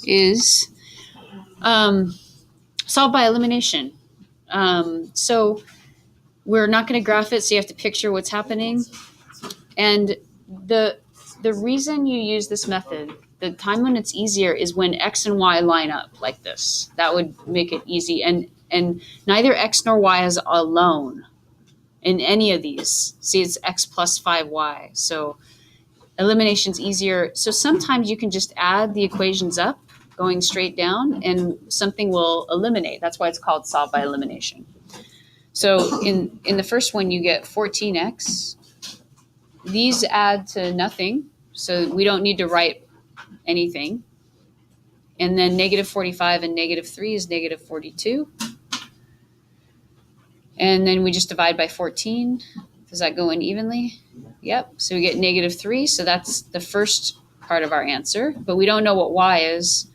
is solved by elimination. So we're not going to graph it, so you have to picture what's happening. And the reason you use this method, the time when it's easier is when x and y line up like this. That would make it easy. And neither x nor y is alone in any of these. See, it's x plus 5y. So elimination's easier. So sometimes you can just add the equations up going straight down and something will eliminate. That's why it's called solve by elimination. So in the first one, you get 14x. These add to nothing, so we don't need to write anything. And then negative 45 and negative 3 is negative 42. And then we just divide by 14. Does that go in evenly? Yep. So we get negative 3. So that's the first part of our answer. But we don't know what y is.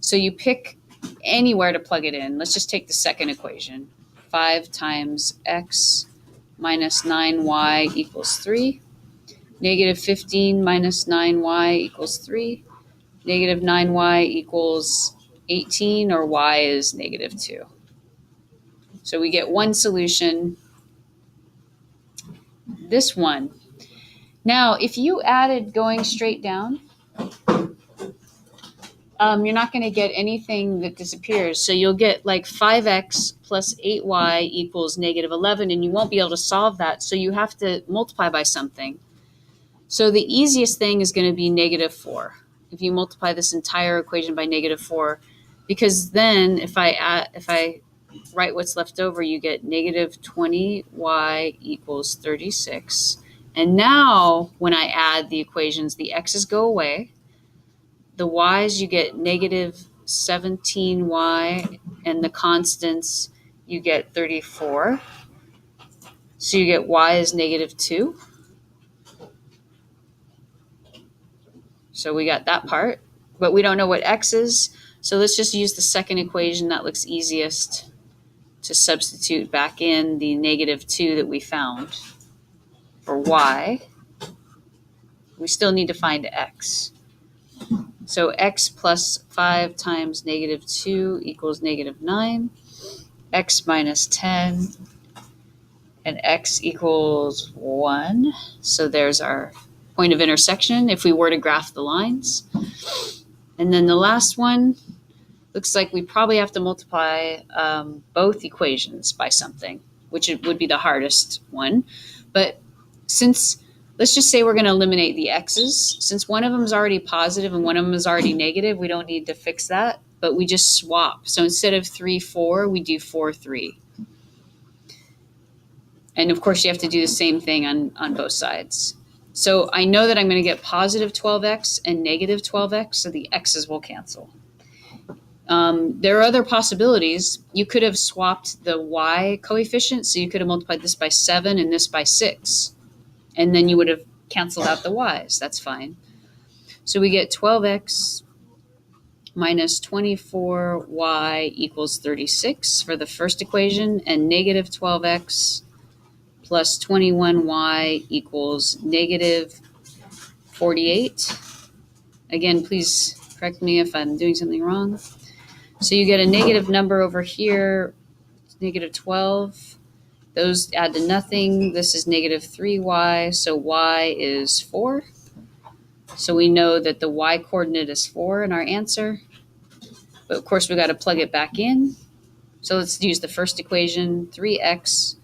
So you pick anywhere to plug it in. Let's just take the second equation. 5 times x minus 9y equals 3. Negative 15 minus 9y equals 3. Negative 9y equals 18, or y is negative 2. So we get one solution, this one. Now, if you added going straight down, you're not going to get anything that disappears. So you'll get like 5x plus 8y equals negative 11, and you won't be able to solve that. So you have to multiply by something. So the easiest thing is going to be negative 4. If you multiply this entire equation by negative 4, because then if I write what's left over, you get negative 20y equals 36. And now when I add the equations, the x's go away. The y's, you get negative 17y, and the constants, you get 34. So you get y is negative 2. So we got that part, but we don't know what x is. So let's just use the second equation. That looks easiest to substitute back in the negative 2 that we found for y. We still need to find x. So x plus 5 times negative 2 equals negative 9. X minus 10 and x equals 1. So there's our point of intersection if we were to graph the lines. And then the last one looks like we probably have to multiply both equations by something, which would be the hardest one. But let's just say we're going to eliminate the x's. Since one of them is already positive and one of them is already negative, we don't need to fix that, but we just swap. So instead of 3, 4, we do 4, 3. And of course, you have to do the same thing on both sides. So I know that I'm going to get positive 12x and negative 12x, so the x's will cancel. There are other possibilities. You could have swapped the y coefficient, so you could have multiplied this by 7 and this by 6, and then you would have canceled out the y's. That's fine. So we get 12x minus 24y equals 36 for the first equation, and negative 12x plus 21y equals negative 48. Again, please correct me if I'm doing something wrong. So you get a negative number over here, negative 12. Those add to nothing. This is negative 3y, so y is 4. So we know that the y coordinate is 4 in our answer. But of course, we got to plug it back in. So let's use the first equation, 3x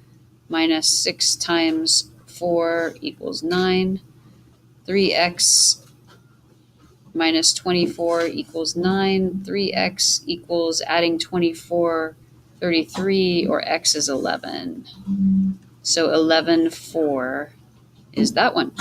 minus 6 times 4 equals 9. 3x minus 24 equals 9. 3x equals adding 24, 33, or x is 11. So 11, 4 is that one.